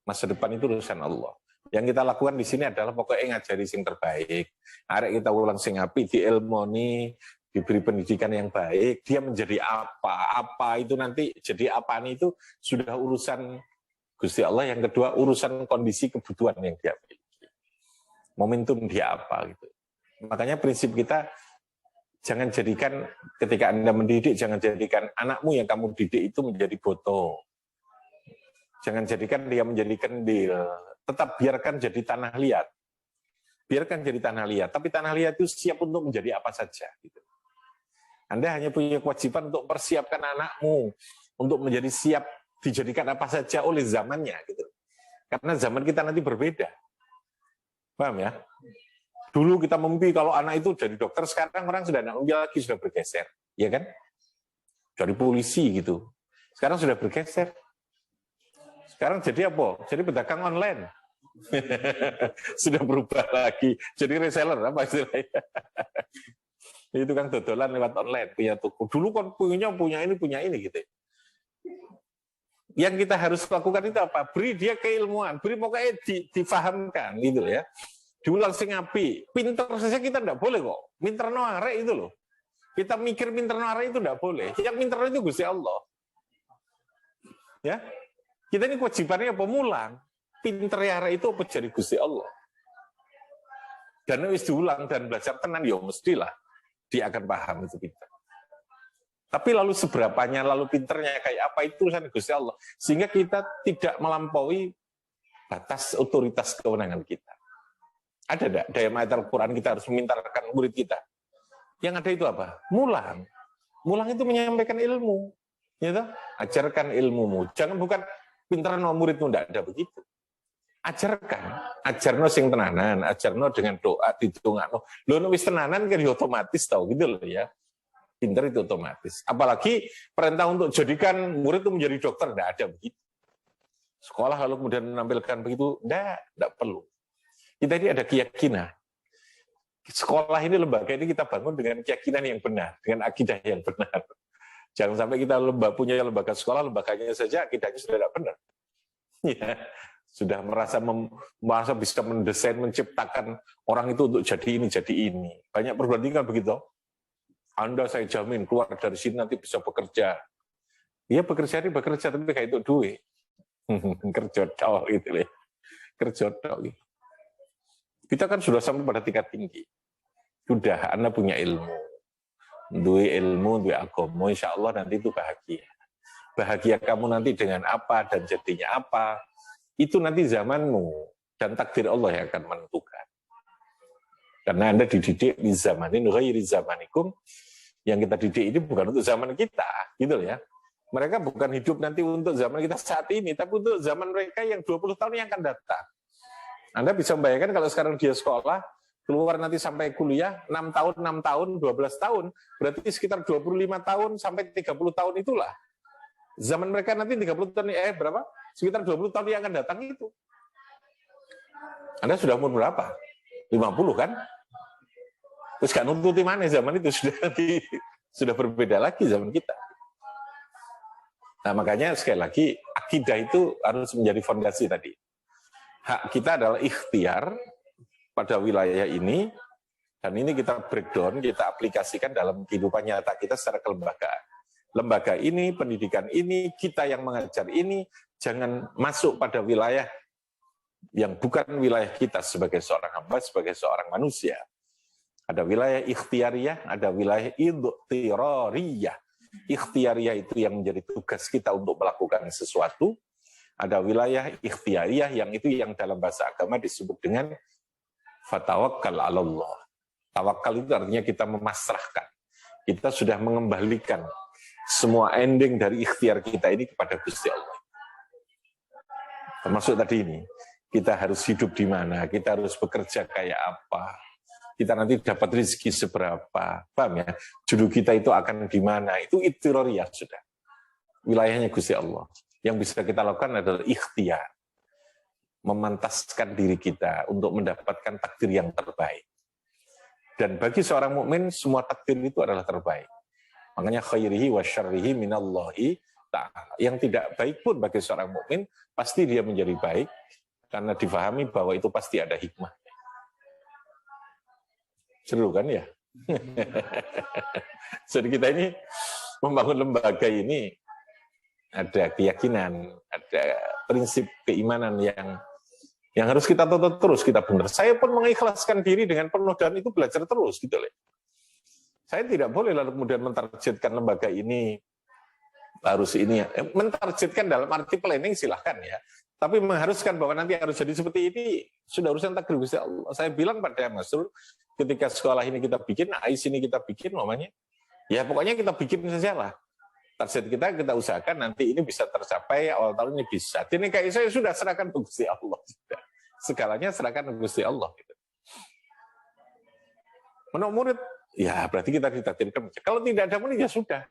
Masa depan itu urusan Allah. Yang kita lakukan di sini adalah pokoknya ngajari sing terbaik. Arek kita ulang sing api, diilmoni, diberi pendidikan yang baik, dia menjadi apa itu nanti jadi apaan itu sudah urusan Gusti Allah. Yang kedua urusan kondisi kebutuhan yang dia miliki. Momentum dia apa gitu. Makanya prinsip kita jangan jadikan ketika Anda mendidik, jangan jadikan anakmu yang kamu didik itu menjadi botol. Jangan jadikan dia menjadi kendil. Tetap biarkan jadi tanah liat. Biarkan jadi tanah liat. Tapi tanah liat itu siap untuk menjadi apa saja. Gitu. Anda hanya punya kewajiban untuk persiapkan anakmu. Untuk menjadi siap dijadikan apa saja oleh zamannya. Gitu. Karena zaman kita nanti berbeda. Paham ya? Dulu kita mimpi kalau anak itu jadi dokter. Sekarang orang sudah tidak mimpi lagi, sudah bergeser. Ya kan? Dari polisi gitu. Sekarang sudah bergeser. Sekarang jadi apa? Jadi pedagang online. Sudah berubah lagi. Jadi reseller, apa istilahnya? Itu kan dodolan lewat online, punya toko. Dulu kan punya ini gitu. Yang kita harus lakukan itu apa? Beri dia keilmuan, beri pokoknya difahamkan gitu ya. Diulang sing api. Pinter saja kita tidak boleh kok. Pinter no arek itu loh. Kita mikir pinter no arek itu tidak boleh. Yang pinter itu Gusti Allah. Ya. Kita ini kewajibannya pemulang. Pinter arek itu apa jadi Gusti Allah. Dan wis diulang dan belajar tenan ya mestilah dia akan paham itu pinter. Tapi lalu seberapanya, lalu pinternya kayak apa itu urusan Gusti Allah. Sehingga kita tidak melampaui batas otoritas kewenangan kita. Ada enggak dalam ayat Al-Quran kita harus memintarkan murid kita? Yang ada itu apa? Mulang. Mulang itu menyampaikan ilmu. Ya, ajarkan ilmumu. Jangan bukan pinter no muridmu, enggak ada begitu. Ajarno sing tenanan, ajarno dengan doa ditungakno. Lho wis tenanan kan otomatis tau gitu loh ya. Pinter itu otomatis. Apalagi perintah untuk jadikan murid itu menjadi dokter, enggak ada begitu. Sekolah lalu kemudian menampilkan begitu, enggak perlu. Kita ini ada keyakinan. Sekolah ini, lembaga ini kita bangun dengan keyakinan yang benar, dengan akidah yang benar. Jangan sampai kita punya lembaga sekolah, lembaganya saja akidahnya sudah tidak benar. Ya, sudah merasa bisa mendesain, menciptakan orang itu untuk jadi ini, jadi ini. Banyak perguruan tinggi kan begitu. Anda saya jamin keluar dari sini nanti bisa bekerja. Iya bekerja, tapi kayak itu duit. Kerja tok gitu ya. Kerja tok. Kita kan sudah sampai pada tingkat tinggi. Sudah, Anda punya ilmu. Duit ilmu, duit agama, insya Allah nanti itu bahagia. Bahagia kamu nanti dengan apa dan jadinya apa, itu nanti zamanmu dan takdir Allah yang akan menentukan. Karena Anda dididik di zamanin ghairi zamanikum, yang kita didik ini bukan untuk zaman kita, gitu ya. Mereka bukan hidup nanti untuk zaman kita saat ini, tapi untuk zaman mereka yang 20 tahun yang akan datang. Anda bisa membayangkan kalau sekarang dia sekolah, keluar nanti sampai kuliah, 6 tahun, 12 tahun, berarti sekitar 25 tahun sampai 30 tahun itulah. Zaman mereka nanti 30 tahun, berapa? Sekitar 20 tahun yang akan datang itu. Anda sudah umur berapa? 50 kan? Terus kan nuntuti mana zaman itu, sudah berbeda lagi zaman kita. Nah makanya sekali lagi akidah itu harus menjadi fondasi tadi. Hak kita adalah ikhtiar pada wilayah ini, dan ini kita breakdown, kita aplikasikan dalam kehidupan nyata kita secara kelembagaan. Lembaga ini, pendidikan ini, kita yang mengajar ini, jangan masuk pada wilayah yang bukan wilayah kita sebagai seorang hamba, sebagai seorang manusia. Ada wilayah ikhtiariyah, ada wilayah idhtirariyah. Ikhtiariyah itu yang menjadi tugas kita untuk melakukan sesuatu. Ada wilayah ikhtiariyah yang itu yang dalam bahasa agama disebut dengan fatawakkal 'alallah. Tawakal itu artinya kita memasrahkan. Kita sudah mengembalikan semua ending dari ikhtiar kita ini kepada Gusti Allah. Termasuk tadi ini, kita harus hidup di mana, kita harus bekerja kayak apa, kita nanti dapat rezeki seberapa, paham ya? Jodoh kita itu akan di mana, itu ikhtiariyah sudah. Wilayahnya Gusti Allah. Yang bisa kita lakukan adalah ikhtiar. Memantaskan diri kita untuk mendapatkan takdir yang terbaik. Dan bagi seorang mukmin semua takdir itu adalah terbaik. Makanya khairihi wa syarrihi minallahi ta'ala. Yang tidak baik pun bagi seorang mukmin pasti dia menjadi baik karena difahami bahwa itu pasti ada hikmah. Seru kan ya? Jadi kita ini membangun lembaga ini ada keyakinan, ada prinsip keimanan yang harus kita tuntut terus, kita benar. Saya pun mengikhlaskan diri dengan penuh dan itu belajar terus gitu loh. Saya tidak boleh lalu kemudian mentargetkan lembaga ini harus ini, mentargetkan dalam arti planning silahkan ya. Tapi mengharuskan bahwa nanti harus jadi seperti ini sudah urusan takdir Gusti Allah. Saya bilang pada Mas Rul, ketika sekolah ini kita bikin, AIS ini kita bikin namanya, ya pokoknya kita bikin saja lah. Target kita usahakan nanti ini bisa tercapai, awal tahun ini bisa. Ini kayak saya sudah serahkan ke Gusti Allah. Segalanya serahkan ke Gusti Allah. Menurut murid, ya berarti kita ditakdirkan. Kalau tidak ada murid ya sudah.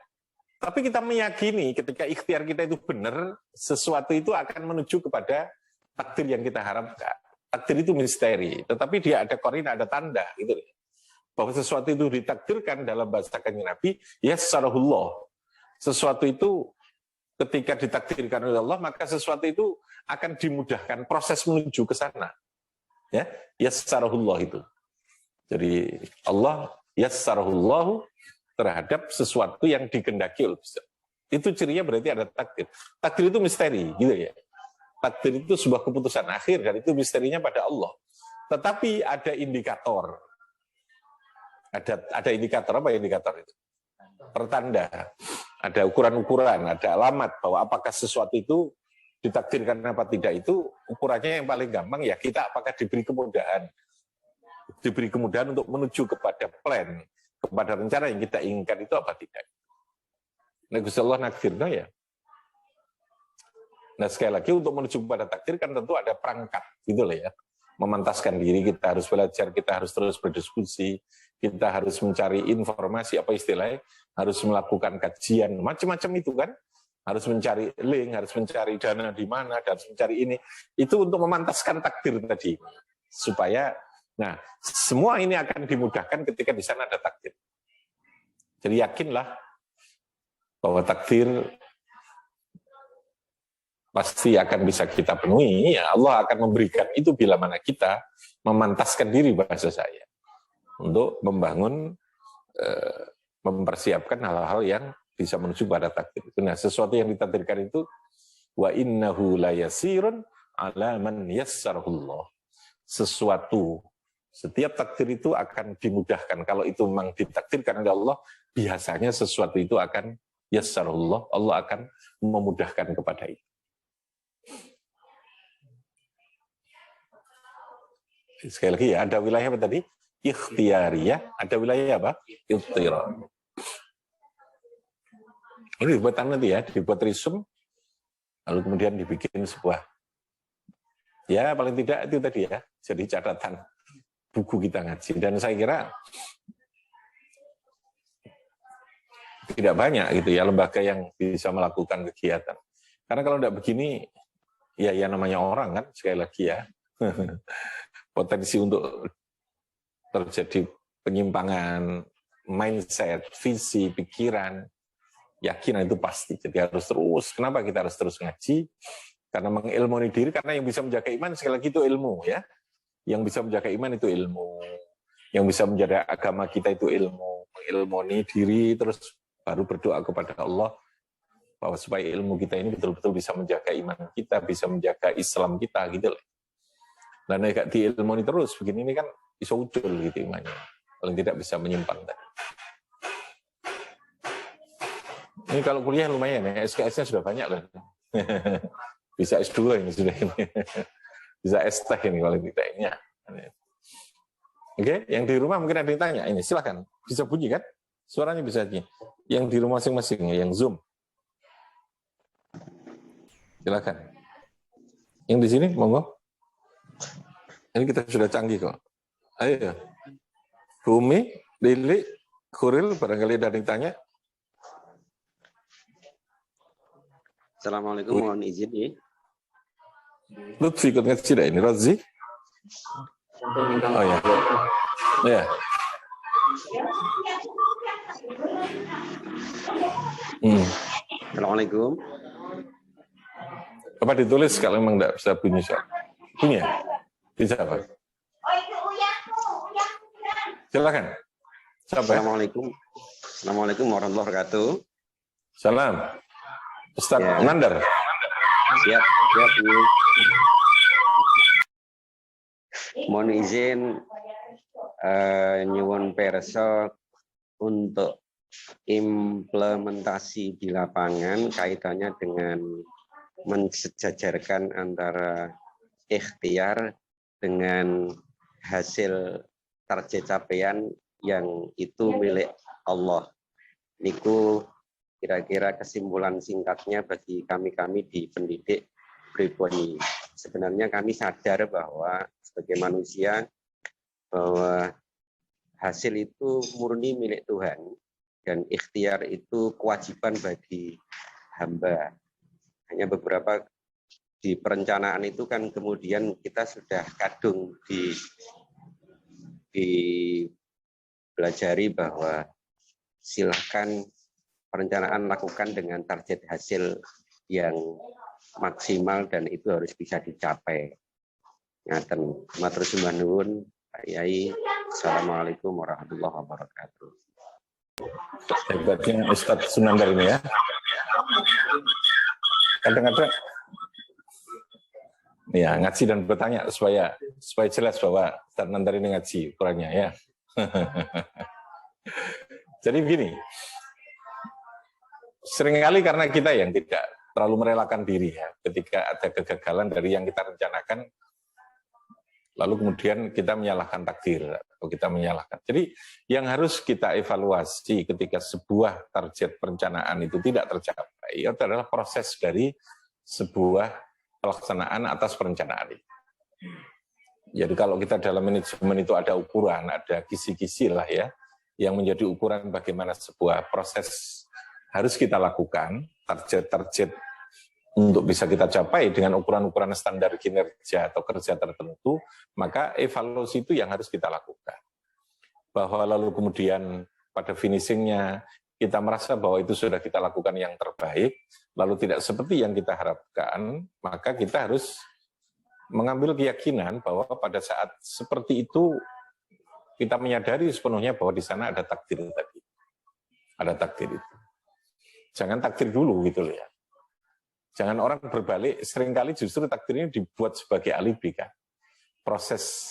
Tapi kita meyakini ketika ikhtiar kita itu benar, sesuatu itu akan menuju kepada takdir yang kita harapkan. Takdir itu misteri, tetapi dia ada korin, ada tanda. Gitu. Bahwa sesuatu itu ditakdirkan dalam bahasa Kanjeng Nabi, yassarahullah. Sesuatu itu ketika ditakdirkan oleh Allah, maka sesuatu itu akan dimudahkan proses menuju ke sana. Ya, yassarahullah itu. Jadi Allah yassarahullahu terhadap sesuatu yang dikehendaki oleh Allah. Itu cirinya berarti ada takdir. Takdir itu misteri, gitu ya. Takdir itu sebuah keputusan akhir dan itu misterinya pada Allah. Tetapi ada indikator. Ada indikator, apa indikator itu? Pertanda. Ada ukuran-ukuran, ada alamat bahwa apakah sesuatu itu ditakdirkan apa tidak, itu ukurannya yang paling gampang ya kita apakah diberi kemudahan. Diberi kemudahan untuk menuju kepada plan, kepada rencana yang kita inginkan itu apa tidak. Nah, Gusti Allah nakdirna ya. Nah, sekali lagi untuk menuju kepada takdir kan tentu ada perangkat gitu loh ya. Memantaskan diri, kita harus belajar, kita harus terus berdiskusi, kita harus mencari informasi, apa istilahnya, harus melakukan kajian, macam-macam itu kan. Harus mencari link, harus mencari dana di mana, harus mencari ini. Itu untuk memantaskan takdir tadi. Supaya, nah, semua ini akan dimudahkan ketika di sana ada takdir. Jadi yakinlah bahwa takdir pasti akan bisa kita penuhi, ya Allah akan memberikan itu bila mana kita memantaskan diri bahasa saya untuk membangun mempersiapkan hal-hal yang bisa menuju pada takdir. Nah, sesuatu yang ditakdirkan itu wa innahu layasirun ala man yassarahullah. Setiap takdir itu akan dimudahkan. Kalau itu memang ditakdirkan oleh Allah, biasanya sesuatu itu akan yassarahullah, Allah akan memudahkan kepada itu. Sekali lagi ya, ada wilayah apa tadi? Ikhtiyariyah, ada wilayah apa? Ikhtiyar. Ini dibuat nanti ya, dibuat resume, lalu kemudian dibikin sebuah, ya paling tidak itu tadi ya, jadi catatan buku kita ngaji. Dan saya kira tidak banyak gitu ya lembaga yang bisa melakukan kegiatan. Karena kalau tidak begini, ya namanya orang kan, sekali lagi ya, potensi untuk terjadi penyimpangan mindset, visi, pikiran, yakinan itu pasti. Jadi harus terus. Kenapa kita harus terus ngaji? Karena mengilmuni diri, karena yang bisa menjaga iman sekali lagi itu ilmu ya. Yang bisa menjaga iman itu ilmu. Yang bisa menjaga agama kita itu ilmu. Mengilmuni diri, terus baru berdoa kepada Allah bahwa supaya ilmu kita ini betul-betul bisa menjaga iman kita, bisa menjaga Islam kita gitu loh. Dan kalau diilmuni terus begini ini kan bisa ucul gitu imannya. Paling tidak bisa menyimpang tadi. Ini kalau kuliah lumayan ya, SKS-nya sudah banyak loh. Bisa S2 ini sudah ini. Bisa S-Tech ini kalau kita ini ya. Oke, yang di rumah mungkin ada yang tanya. Ini silakan, bisa bunyi kan? Suaranya bisa bunyi. Yang di rumah masing-masing, yang Zoom. Silakan. Yang di sini, monggo. Ini kita sudah canggih kok. Ayo. Bumi, Lili, Khuril, barangkali ada yang tanya. Assalamualaikum, mohon izin ya. Lutfi ikut ngaji tidak ini, Razi? Oh ya. Ya. Assalamualaikum. Apa ditulis kalau memang tidak bisa bunyi soal? Punya? Bisa apa? Silakan. Siapa? Assalamualaikum. Assalamualaikum warahmatullahi wabarakatuh. Salam. Ustaz Ya. Nandar. Siap. Mohon izin nyuwun pirsa untuk implementasi di lapangan kaitannya dengan mensejajarkan antara ikhtiar dengan hasil target capaian yang itu milik Allah. Niku kira-kira kesimpulan singkatnya bagi kami di pendidik pribadi. Sebenarnya kami sadar bahwa sebagai manusia bahwa hasil itu murni milik Tuhan dan ikhtiar itu kewajiban bagi hamba. Hanya beberapa di perencanaan itu kan kemudian kita sudah kadung dipelajari bahwa silahkan perencanaan lakukan dengan target hasil yang maksimal dan itu harus bisa dicapai. Ngaten, matur sembah nuwun, Pak Yai. Assalamualaikum warahmatullahi wabarakatuh. Hebatnya Ustadz Sunandar ini ya. Kadang-kadang ya ngaji dan bertanya supaya jelas bahwa Ustadz Sunandar ini ngaji ukurannya ya. Jadi begini, seringkali karena kita yang tidak terlalu merelakan diri ya, ketika ada kegagalan dari yang kita rencanakan, lalu kemudian kita menyalahkan takdir atau kita menyalahkan. Jadi yang harus kita evaluasi ketika sebuah target perencanaan itu tidak tercapai, itu adalah proses dari sebuah pelaksanaan atas perencanaan itu. Jadi kalau kita dalam manajemen itu ada ukuran, ada kisi-kisi lah ya, yang menjadi ukuran bagaimana sebuah proses harus kita lakukan, target-target untuk bisa kita capai dengan ukuran-ukuran standar kinerja atau kerja tertentu, maka evaluasi itu yang harus kita lakukan. Bahwa lalu kemudian pada finishingnya kita merasa bahwa itu sudah kita lakukan yang terbaik, lalu tidak seperti yang kita harapkan, maka kita harus mengambil keyakinan bahwa pada saat seperti itu kita menyadari sepenuhnya bahwa di sana ada takdir tadi. ada takdir itu. Jangan takdir dulu gitu loh ya. Jangan orang berbalik, seringkali justru takdir ini dibuat sebagai alibi kan. Proses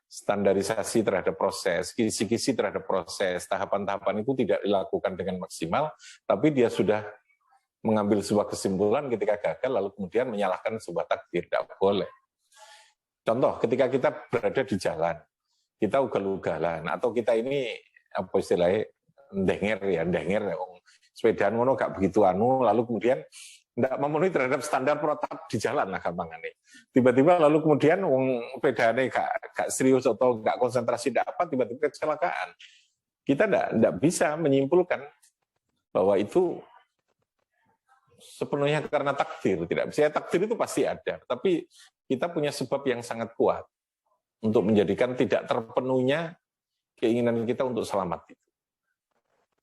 standarisasi terhadap proses, kisi-kisi terhadap proses, tahapan-tahapan itu tidak dilakukan dengan maksimal, tapi dia sudah mengambil sebuah kesimpulan ketika gagal, lalu kemudian menyalahkan sebuah takdir. Tidak boleh. Contoh, ketika kita berada di jalan, kita ugal-ugalan, atau kita ini, apa istilahnya, denger, sepedaan ngono gak begitu lalu kemudian tidak memenuhi terhadap standar protap di jalan lah gampangannya. Tiba-tiba lalu kemudian sepedane gak serius atau gak konsentrasi dapat, tiba-tiba kecelakaan. Kita tidak bisa menyimpulkan bahwa itu sepenuhnya karena takdir. Tidak bisa, takdir itu pasti ada, tapi kita punya sebab yang sangat kuat untuk menjadikan tidak terpenuhnya keinginan kita untuk selamat itu.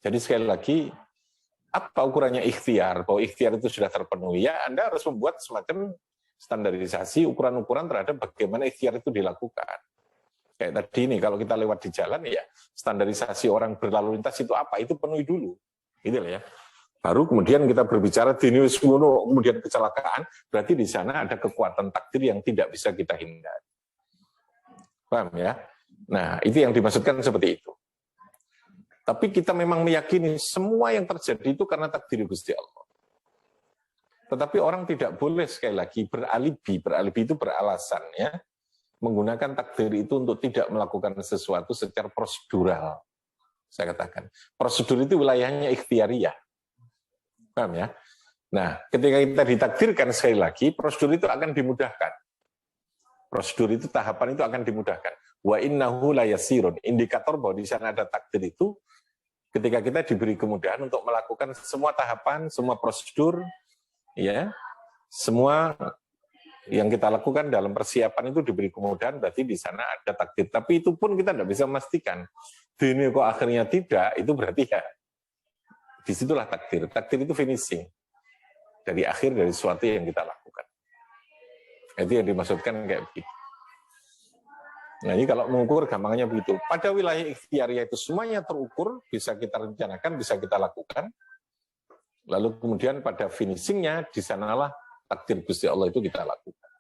Jadi sekali lagi, apa ukurannya ikhtiar? Bahwa ikhtiar itu sudah terpenuhi, ya Anda harus membuat semacam standarisasi, ukuran-ukuran terhadap bagaimana ikhtiar itu dilakukan. Kayak tadi ini, kalau kita lewat di jalan, ya standarisasi orang berlalu lintas itu apa? Itu penuhi dulu. Gitu ya. Baru kemudian kita berbicara dini wis ngono, kemudian kecelakaan, berarti di sana ada kekuatan takdir yang tidak bisa kita hindari. Paham ya? Nah, itu yang dimaksudkan seperti itu. Tapi kita memang meyakini semua yang terjadi itu karena takdir Gusti Allah. Tetapi orang tidak boleh sekali lagi beralibi itu beralasan ya, menggunakan takdir itu untuk tidak melakukan sesuatu secara prosedural. Saya katakan, prosedur itu wilayahnya ikhtiariyah. Paham ya? Nah, ketika kita ditakdirkan sekali lagi, prosedur itu akan dimudahkan. Prosedur itu, tahapan itu akan dimudahkan. Wa innahu layasirun, indikator bahwa di sana ada takdir itu, ketika kita diberi kemudahan untuk melakukan semua tahapan, semua prosedur, ya, semua yang kita lakukan dalam persiapan itu diberi kemudahan, berarti di sana ada takdir. Tapi itu pun kita tidak bisa memastikan. Ini kok akhirnya tidak, itu berarti ya, disitulah takdir. Takdir itu finishing dari akhir dari sesuatu yang kita lakukan. Itu yang dimaksudkan kayak begitu. Nah ini kalau mengukur gampangnya begitu. Pada wilayah ikhtiariyah itu semuanya terukur, bisa kita rencanakan, bisa kita lakukan. Lalu kemudian pada finishingnya, di sanalah takdir Gusti Allah itu kita lakukan.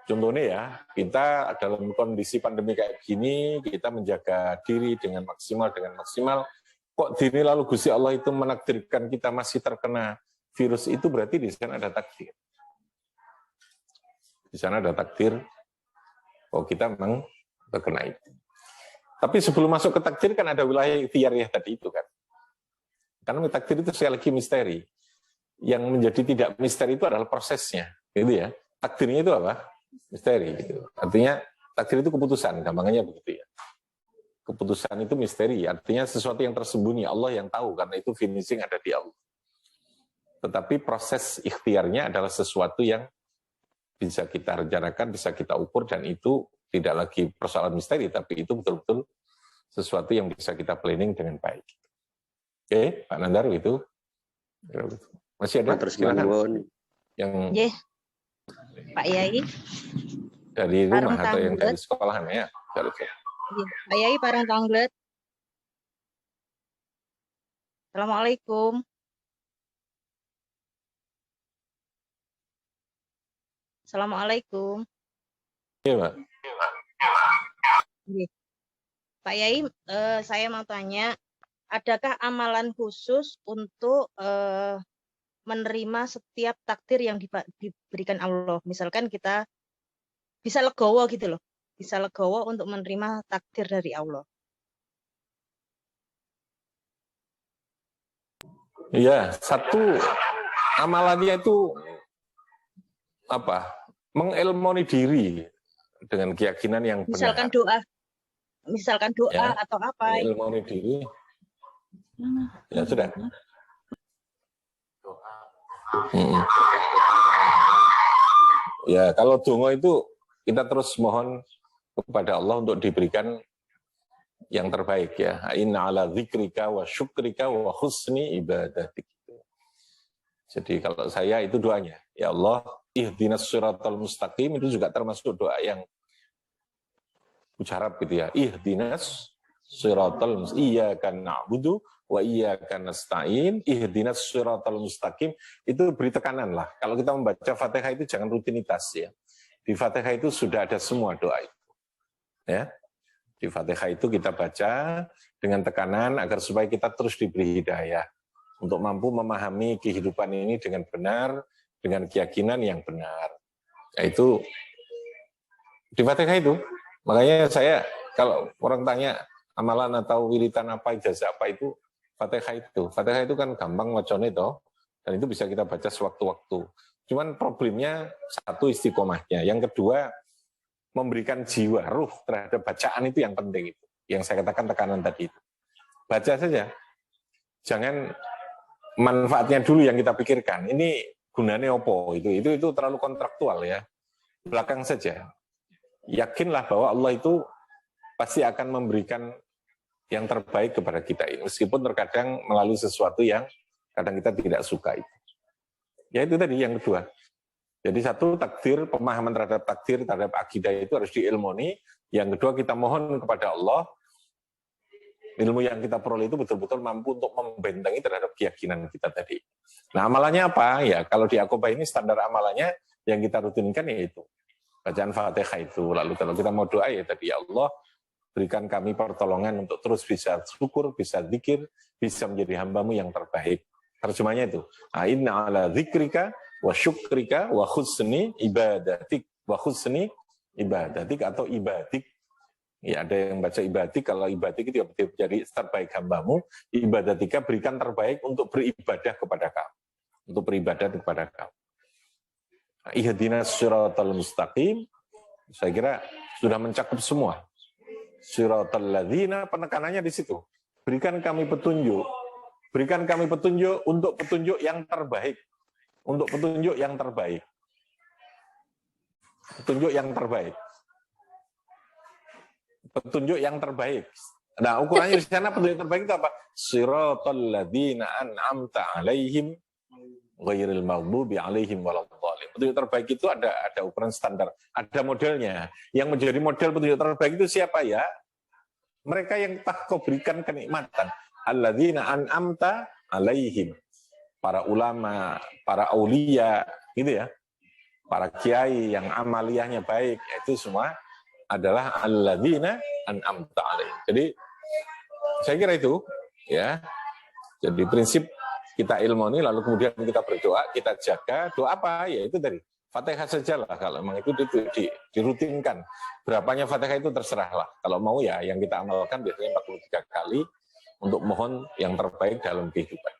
Contohnya ya, kita dalam kondisi pandemi kayak gini, kita menjaga diri dengan maksimal, kok dini lalu Gusti Allah itu menakdirkan kita masih terkena virus itu, berarti di sana ada takdir. Di sana ada takdir, oh kita memang terkena itu. Tapi sebelum masuk ke takdir kan ada wilayah ikhtiariyah tadi itu kan. Karena takdir itu sekali lagi misteri. Yang menjadi tidak misteri itu adalah prosesnya, gitu ya. Takdirnya itu apa? Misteri. Gitu. Artinya takdir itu keputusan, gampangannya begitu ya. Keputusan itu misteri, artinya sesuatu yang tersembunyi, Allah yang tahu, karena itu finishing ada di Allah. Tetapi proses ikhtiarnya adalah sesuatu yang bisa kita rencanakan, bisa kita ukur, dan itu tidak lagi persoalan misteri, tapi itu betul-betul sesuatu yang bisa kita planning dengan baik. Oke, Pak Nandar, itu masih ada? Silakan. Yang Pak Yai dari rumah atau yang dari sekolahan ya? Pak Yai Parang Tanglet. Assalamualaikum. Assalamualaikum. Iya, Pak. Pak Yai, saya mau tanya, adakah amalan khusus untuk menerima setiap takdir yang diberikan Allah? Misalkan kita bisa legowo gitu loh, bisa legowo untuk menerima takdir dari Allah. Iya, satu amalannya itu apa? Mengilmoni diri dengan keyakinan yang benar. Misalkan doa ya, atau apa? Mengilmoni diri. Ya sudah. Ya, kalau donga itu kita terus mohon kepada Allah untuk diberikan yang terbaik ya. Inna ala dzikrika wa syukrika wa husni ibadatik. Jadi kalau saya itu doanya, ya Allah, ihdinas siratal mustaqim, itu juga termasuk doa yang ujarab gitu ya. Ihdinas iyyaka na'budu wa iyyaka nasta'in ihdinas siratal mustaqim. Itu beri tekanan lah. Kalau kita membaca Fatihah itu jangan rutinitas ya. Di Fatihah itu sudah ada semua doa itu. Ya. Di Fatihah itu kita baca dengan tekanan agar supaya kita terus diberi hidayah untuk mampu memahami kehidupan ini dengan benar, dengan keyakinan yang benar. Yaitu di Fatihah itu. Makanya saya kalau orang tanya amalan atau wiritan apa, ijazah apa itu, Fatihah itu. Fatihah itu kan gampang macone toh, dan itu bisa kita baca sewaktu-waktu. Cuman problemnya satu istiqomahnya, yang kedua memberikan jiwa, ruh terhadap bacaan itu yang penting itu. Yang saya katakan tekanan tadi itu. Baca saja. Jangan manfaatnya dulu yang kita pikirkan. Ini gunanya opo itu terlalu kontraktual ya. Belakang saja. Yakinlah bahwa Allah itu pasti akan memberikan yang terbaik kepada kita ini. Meskipun terkadang melalui sesuatu yang kadang kita tidak suka itu. Ya itu tadi yang kedua. Jadi satu, takdir, pemahaman terhadap takdir, terhadap akidah itu harus diilmoni. Yang kedua, kita mohon kepada Allah, ilmu yang kita peroleh itu betul-betul mampu untuk membentengi terhadap keyakinan kita tadi. Nah, amalannya apa? Ya, kalau di Aqobah ini standar amalannya yang kita rutinkan yaitu bacaan Fatihah itu. Lalu kalau kita mau doa ya tadi, ya Allah, berikan kami pertolongan untuk terus bisa syukur, bisa zikir, bisa menjadi hamba-Mu yang terbaik. Terjemahnya itu, Inna ala zikrika wa syukrika wa husni ibadatik. Wa husni ibadatik atau ibadik. Ya, ada yang baca ibadik, kalau ibadik itu jadi terbaik hamba-Mu. Ibadatika berikan terbaik untuk beribadah kepada Kamu. Untuk beribadah kepada Kamu. Ihdinas siratal mustaqim, saya kira sudah mencakup semua. Siratal ladzina, penekanannya di situ. Berikan kami petunjuk. Berikan kami petunjuk untuk petunjuk yang terbaik. Untuk petunjuk yang terbaik. Petunjuk yang terbaik. Petunjuk yang terbaik. Nah, ukurannya di sana petunjuk terbaik itu apa? Siratal ladzina an'amta 'alaihim ghairil maghdubi alaihim waladdallin. Petunjuk terbaik itu ada ukuran standar, ada modelnya. Yang menjadi model petunjuk terbaik itu siapa ya? Mereka yang tak kau berikan kenikmatan. Alladzina an'amta 'alaihim. Para ulama, para aulia, gitu ya. Para kiai yang amaliyahnya baik, itu semua adalah alladzina an'amta 'alaihim. Jadi saya kira itu ya. Jadi prinsip kita ilmoni, lalu kemudian kita berdoa, kita jaga. Doa apa? Ya itu dari Fatihah saja lah. Kalau memang itu dirutinkan. Berapanya Fatihah itu terserah lah. Kalau mau ya yang kita amalkan biasanya 43 kali untuk mohon yang terbaik dalam kehidupan.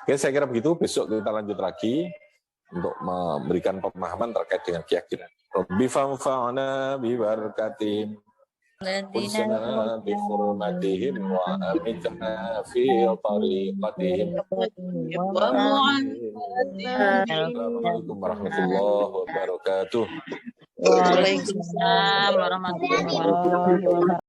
Oke, saya kira begitu. Besok kita lanjut lagi untuk memberikan pemahaman terkait dengan keyakinan. Rabbi fanfa'na bi barakatihim Unsana bi hurmatihim wa amitna fi tariqatihim. Assalamualaikum warahmatullahi wabarakatuh. Waalaikumsalam warahmatullahi wabarakatuh.